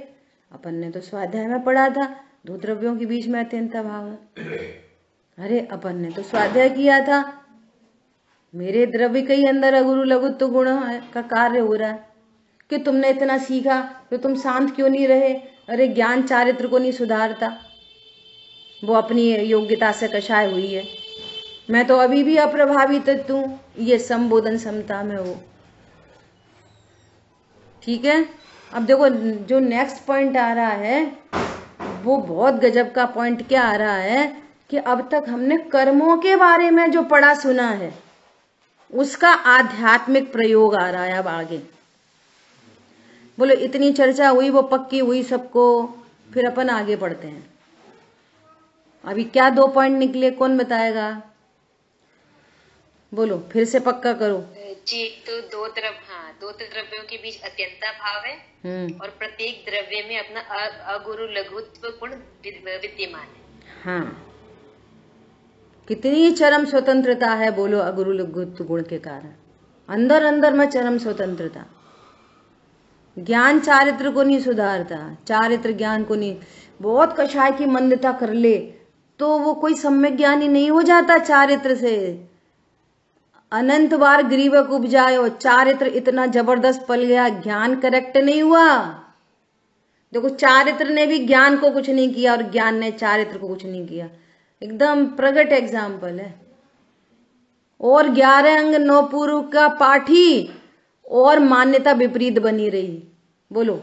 अपन ने तो स्वाध्याय में पढ़ा था दो द्रव्यों के बीच में अत्यंता भाव है। अरे अपन ने तो स्वाध्याय किया था, मेरे द्रव्य के ही अंदर अगुरु लघुत्व गुण का कार्य हो रहा है कि तुमने इतना सीखा तो तुम शांत क्यों नहीं रहे? अरे ज्ञान चारित्र को नहीं सुधारता, वो अपनी योग्यता से कषाय हुई है, मैं तो अभी भी अप्रभावित हूं। ये संबोधन समता में हो। ठीक है। अब देखो जो नेक्स्ट पॉइंट आ रहा है वो बहुत गजब का पॉइंट क्या आ रहा है कि अब तक हमने कर्मों के बारे में जो पढ़ा सुना है उसका आध्यात्मिक प्रयोग आ रहा है। अब आगे बोलो, इतनी चर्चा हुई वो पक्की हुई सबको, फिर अपन आगे बढ़ते हैं। अभी क्या 2 पॉइंट निकले, कौन बताएगा? बोलो, फिर से पक्का करो जी। तो दो द्रव्यों के बीच अत्यंता भाव है और प्रत्येक द्रव्य में अपना अगुरु लघुत्व गुण विद्यमान है। हाँ, कितनी चरम स्वतंत्रता है, बोलो, अगुरु लघुत्व गुण के कारण अंदर अंदर में चरम स्वतंत्रता। ज्ञान चारित्र को नहीं सुधारता, चारित्र ज्ञान को नहीं। बहुत कषाय की मंदता कर ले तो वो कोई सम्यक ज्ञानी नहीं हो जाता चारित्र से। अनंत बार ग्रीवक उपजाए और चारित्र इतना जबरदस्त पल गया, ज्ञान करेक्ट नहीं हुआ। देखो, चारित्र ने भी ज्ञान को कुछ नहीं किया और ज्ञान ने चारित्र को कुछ नहीं किया। एकदम प्रगट एग्जाम्पल है। और 11 अंग 9 पूर्व का पाठी और मान्यता विपरीत बनी रही। बोलो,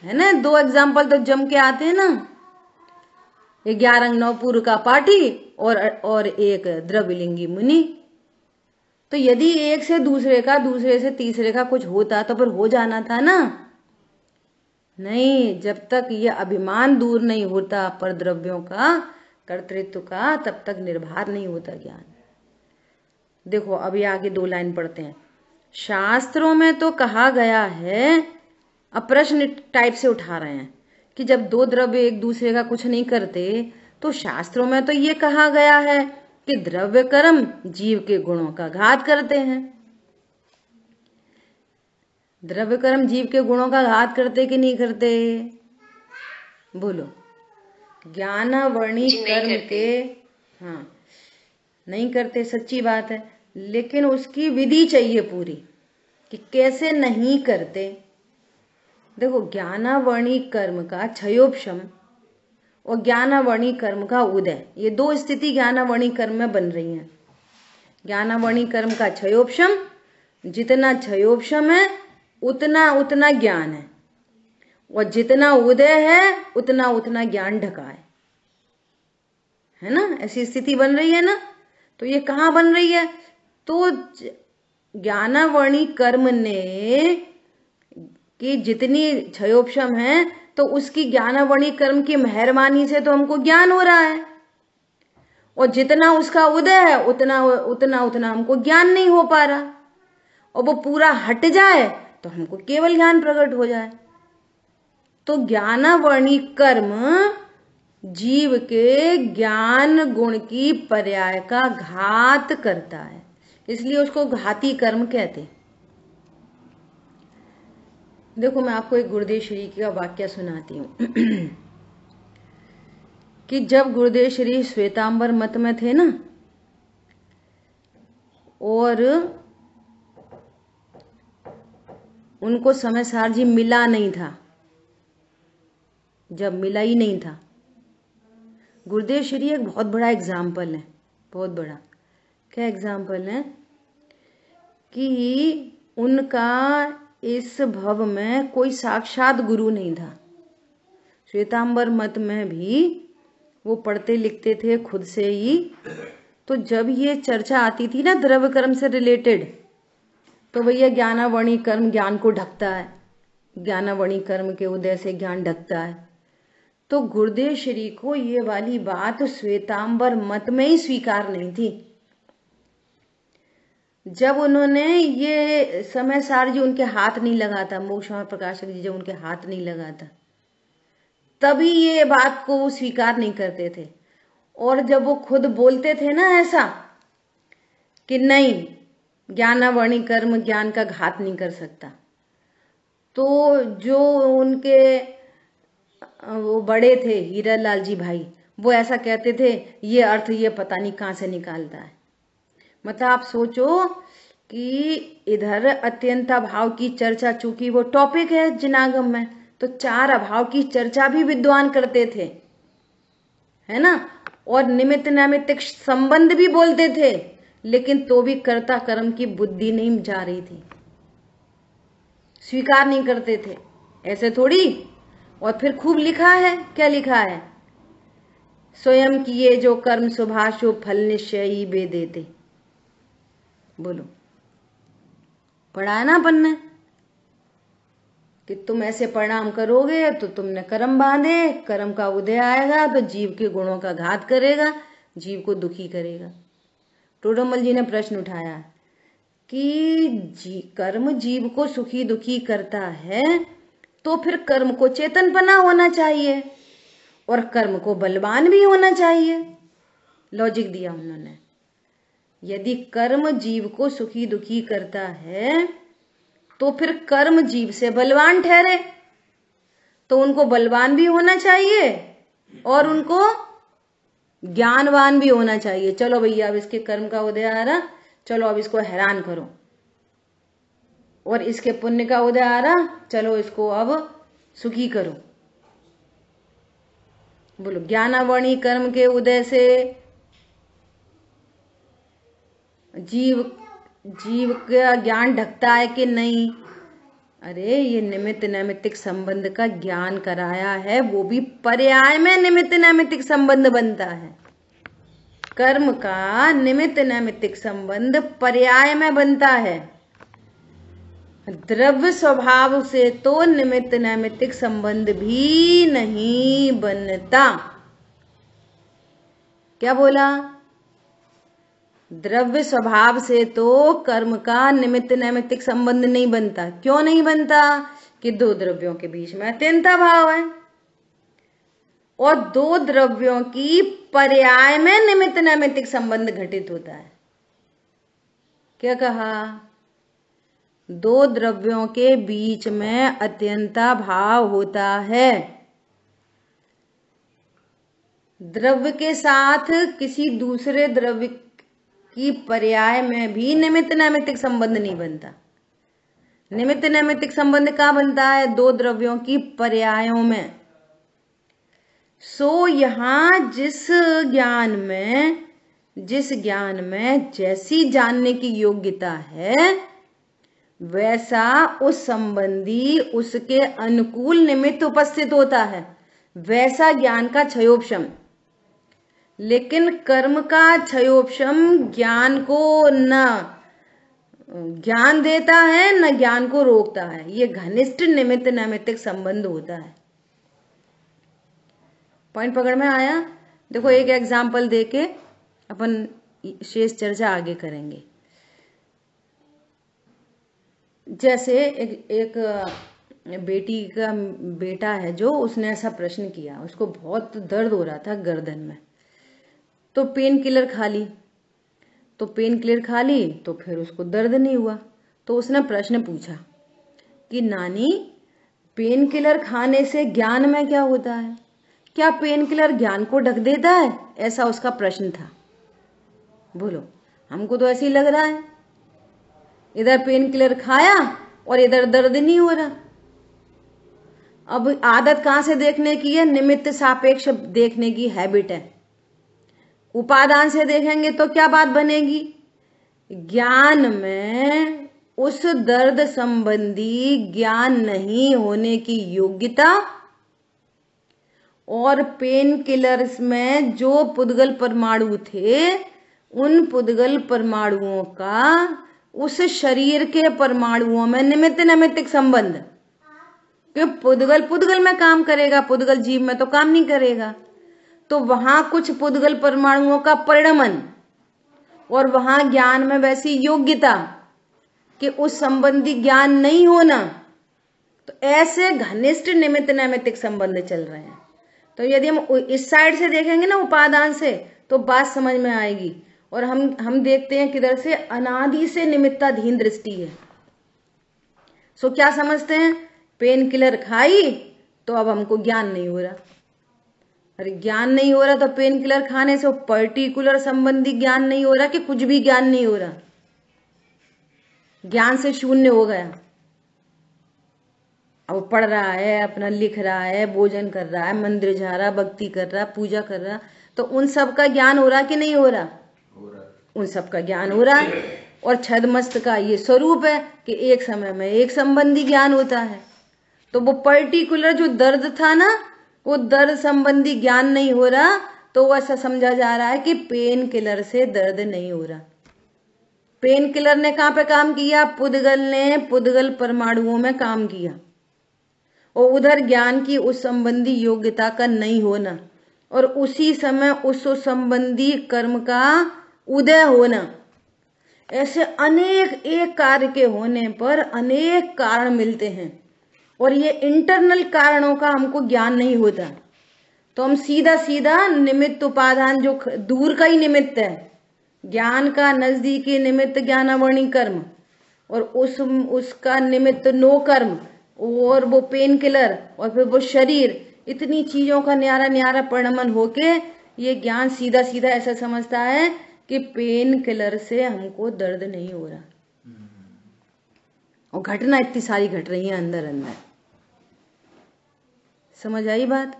है ना? 2 एग्जाम्पल तो जम के आते हैं ना, 11 अंग 9 पूर्व का पाठी और एक द्रव्यलिंगी मुनि। तो यदि एक से दूसरे का, दूसरे से तीसरे का कुछ होता तो फिर हो जाना था ना। नहीं, जब तक ये अभिमान दूर नहीं होता पर द्रव्यों का, कर्तृत्व का, तब तक निर्भर नहीं होता ज्ञान। देखो अभी आगे 2 लाइन पढ़ते हैं। शास्त्रों में तो कहा गया है, अब प्रश्न टाइप से उठा रहे हैं कि जब 2 द्रव्य एक दूसरे का कुछ नहीं करते तो शास्त्रों में तो ये कहा गया है कि द्रव्य कर्म जीव के गुणों का घात करते हैं। द्रव्य कर्म जीव के गुणों का घात करते कि नहीं करते? बोलो। ज्ञानावर्णी कर्म के, हाँ, नहीं करते, सच्ची बात है, लेकिन उसकी विधि चाहिए पूरी कि कैसे नहीं करते। देखो, ज्ञानावर्णी कर्म का क्षयोपशम और ज्ञानावर्णी कर्म का उदय, ये 2 स्थिति ज्ञानावर्णी कर्म में बन रही हैं। ज्ञानावर्णी कर्म का क्षयोपशम, जितना क्षयोपशम है उतना उतना ज्ञान है, और जितना उदय है उतना उतना ज्ञान ढका है ना? ऐसी स्थिति बन रही है ना? तो ये कहाँ बन रही है? तो ज्ञानावर्णी कर्म ने कि जितनी क्षयोपशम है तो उसकी ज्ञानावर्णी कर्म की मेहरबानी से तो हमको ज्ञान हो रहा है, और जितना उसका उदय है उतना उतना उतना हमको ज्ञान नहीं हो पा रहा, और वो पूरा हट जाए तो हमको केवल ज्ञान प्रकट हो जाए। तो ज्ञानावर्णी कर्म जीव के ज्ञान गुण की पर्याय का घात करता है, इसलिए उसको घाती कर्म कहते हैं। देखो, मैं आपको एक गुरुदेव श्री का वाक्य सुनाती हूँ कि जब गुरुदेव श्री श्वेतांबर मत में थे ना, और उनको समय सार जी मिला नहीं था, जब मिला ही नहीं था। गुरुदेव श्री एक बहुत बड़ा एग्जाम्पल है, बहुत बड़ा। क्या एग्जाम्पल है कि उनका इस भव में कोई साक्षात गुरु नहीं था। श्वेतांबर मत में भी वो पढ़ते लिखते थे खुद से ही। तो जब ये चर्चा आती थी ना द्रव्य कर्म से रिलेटेड, तो भैया ज्ञानावणी कर्म ज्ञान को ढकता है, ज्ञानावणी कर्म के उदय से ज्ञान ढकता है। तो गुरुदेव श्री को ये वाली बात श्वेतांबर मत में ही स्वीकार नहीं थी। जब उन्होंने ये समय सार जी उनके हाथ नहीं लगा था, मोक्ष प्रकाशक जी जब उनके हाथ नहीं लगा था, तभी ये बात को स्वीकार नहीं करते थे। और जब वो खुद बोलते थे ना ऐसा कि नहीं, ज्ञानावणी कर्म ज्ञान का घात नहीं कर सकता, तो जो उनके वो बड़े थे हीरालाल जी भाई, वो ऐसा कहते थे, ये अर्थ ये पता नहीं कहाँ से निकालता है। मतलब आप सोचो कि इधर अत्यंता भाव की चर्चा, चूंकि वो टॉपिक है जिनागम में, तो चार अभाव की चर्चा भी विद्वान करते थे, है ना। और निमित्त नैमित्तिक संबंध भी बोलते थे, लेकिन तो भी कर्ता कर्म की बुद्धि नहीं जा रही थी, स्वीकार नहीं करते थे। ऐसे थोड़ी। और फिर खूब लिखा है, क्या लिखा है, स्वयं किए जो कर्म शुभाशुभ फल निश्चयी बे देते। बोलो, पढ़ा है ना अपन ने कि तुम ऐसे परिणाम करोगे तो तुमने कर्म बांधे, कर्म का उदय आएगा तो जीव के गुणों का घात करेगा, जीव को दुखी करेगा। टोडरमल जी ने प्रश्न उठाया कि कर्म जीव को सुखी दुखी करता है, तो फिर कर्म को चेतनपना होना चाहिए और कर्म को बलवान भी होना चाहिए। लॉजिक दिया उन्होंने। यदि कर्म जीव को सुखी दुखी करता है तो फिर कर्म जीव से बलवान ठहरे, तो उनको बलवान भी होना चाहिए और उनको ज्ञानवान भी होना चाहिए। चलो भैया, अब इसके कर्म का उदय आ रहा, चलो अब इसको हैरान करो। और इसके पुण्य का उदय आ रहा, चलो इसको अब सुखी करो। बोलो, ज्ञानावणी कर्म के उदय से जीव का ज्ञान ढकता है कि नहीं? अरे ये निमित्त नैमित्तिक संबंध का ज्ञान कराया है, वो भी पर्याय में निमित्त नैमित्तिक संबंध बनता है। कर्म का निमित्त नैमित्तिक संबंध पर्याय में बनता है। द्रव्य स्वभाव से तो निमित्त नैमित्तिक संबंध भी नहीं बनता। क्या बोला? द्रव्य स्वभाव से तो कर्म का निमित्त नैमित्तिक संबंध नहीं बनता। क्यों नहीं बनता? कि दो द्रव्यों के बीच में अत्यंता भाव है और दो द्रव्यों की पर्याय में निमित्त नैमित्तिक संबंध घटित होता है। क्या कहा? दो द्रव्यों के बीच में अत्यंता भाव होता है। द्रव्य के साथ किसी दूसरे द्रव्य की पर्याय में भी निमित्त नैमित्तिक संबंध नहीं बनता। निमित्त नैमित्तिक संबंध कहाँ बनता है? दो द्रव्यों की पर्यायों में। सो यहां जिस ज्ञान में जैसी जानने की योग्यता है, वैसा उस संबंधी उसके अनुकूल निमित्त उपस्थित होता है, वैसा ज्ञान का क्षयोपशम। लेकिन कर्म का क्षयोपशम ज्ञान को न ज्ञान देता है न ज्ञान को रोकता है। ये घनिष्ठ निमित्त नैमित्तिक संबंध होता है। पॉइंट पकड़ में आया? देखो, एक एग्जाम्पल देके अपन शेष चर्चा आगे करेंगे। जैसे एक बेटी का बेटा है, जो उसने ऐसा प्रश्न किया, उसको बहुत दर्द हो रहा था गर्दन में, तो पेन किलर खा ली। तो फिर उसको दर्द नहीं हुआ। तो उसने प्रश्न पूछा कि नानी, पेन किलर खाने से ज्ञान में क्या होता है? क्या पेन किलर ज्ञान को ढक देता है? ऐसा उसका प्रश्न था। बोलो, हमको तो ऐसे ही लग रहा है, इधर पेन किलर खाया और इधर दर्द नहीं हो रहा। अब आदत कहां से देखने की है? निमित्त सापेक्ष देखने की हैबिट है। उपादान से देखेंगे तो क्या बात बनेगी? ज्ञान में उस दर्द संबंधी ज्ञान नहीं होने की योग्यता और पेन किलर्स में जो पुद्गल परमाणु थे उन पुद्गल परमाणुओं का उस शरीर के परमाणुओं में निमित्त नैमित्तिक संबंध, कि पुद्गल पुद्गल में काम करेगा, पुद्गल जीव में तो काम नहीं करेगा। तो वहां कुछ पुद्गल परमाणुओं का परिणमन और वहां ज्ञान में वैसी योग्यता कि उस संबंधी ज्ञान नहीं होना, तो ऐसे घनिष्ठ निमित्त नैमित्तिक संबंध चल रहे हैं। तो यदि हम इस साइड से देखेंगे ना उपादान से, तो बात समझ में आएगी। और हम देखते हैं किधर से, अनादि से निमित्ताधीन दृष्टि है। सो क्या समझते हैं, पेन किलर खाई तो अब हमको ज्ञान नहीं हो रहा। अरे ज्ञान नहीं हो रहा तो पेन किलर खाने से पर्टिकुलर संबंधी ज्ञान नहीं हो रहा कि कुछ भी ज्ञान नहीं हो रहा, ज्ञान से शून्य हो गया। अब पढ़ रहा है, अपना लिख रहा है, भोजन कर रहा है, मंदिर जा रहा, भक्ति कर रहा, पूजा कर रहा, तो उन सब का ज्ञान हो रहा कि नहीं हो रहा? उन सब का ज्ञान हो रहा है। और छद्मस्त का ये स्वरूप है कि एक समय में एक संबंधी ज्ञान होता है। तो वो पर्टिकुलर जो दर्द था ना, वो दर्द संबंधी ज्ञान नहीं हो रहा, तो वो ऐसा समझा जा रहा है कि पेन किलर से दर्द नहीं हो रहा। पेन किलर ने कहां पे काम किया? पुद्गल ने पुद्गल परमाणुओं में काम किया। और उधर ज्ञान की उस संबंधी योग्यता का नहीं होना और उसी समय उस संबंधी कर्म का उदय होना, ऐसे अनेक एक कार्य के होने पर अनेक कारण मिलते हैं और ये इंटरनल कारणों का हमको ज्ञान नहीं होता। तो हम सीधा सीधा निमित्त उपादान जो दूर का ही निमित्त है, ज्ञान का नजदीकी निमित्त ज्ञानावरणी कर्म और उसका निमित्त नो कर्म और वो पेन किलर और फिर वो शरीर, इतनी चीजों का न्यारा न्यारा परिणमन होके ये ज्ञान सीधा सीधा ऐसा समझता है कि पेन किलर से हमको दर्द नहीं हो रहा। और घटना इतनी सारी घट रही है अंदर अंदर। समझ आई बात?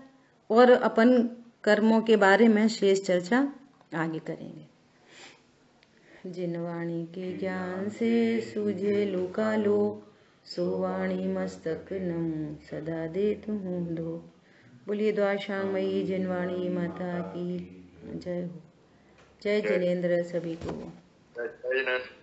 और अपन कर्मों के बारे में शेष चर्चा आगे करेंगे। जिनवाणी के ज्ञान से सूझे लोकालो, सो वाणी मस्तक नमो सदा देत हूँ दो। बोलिए द्वाशांगमयी जिनवाणी माता की जय हो। जय जिनेन्द्र सभी को। जय जिनेन्द्र।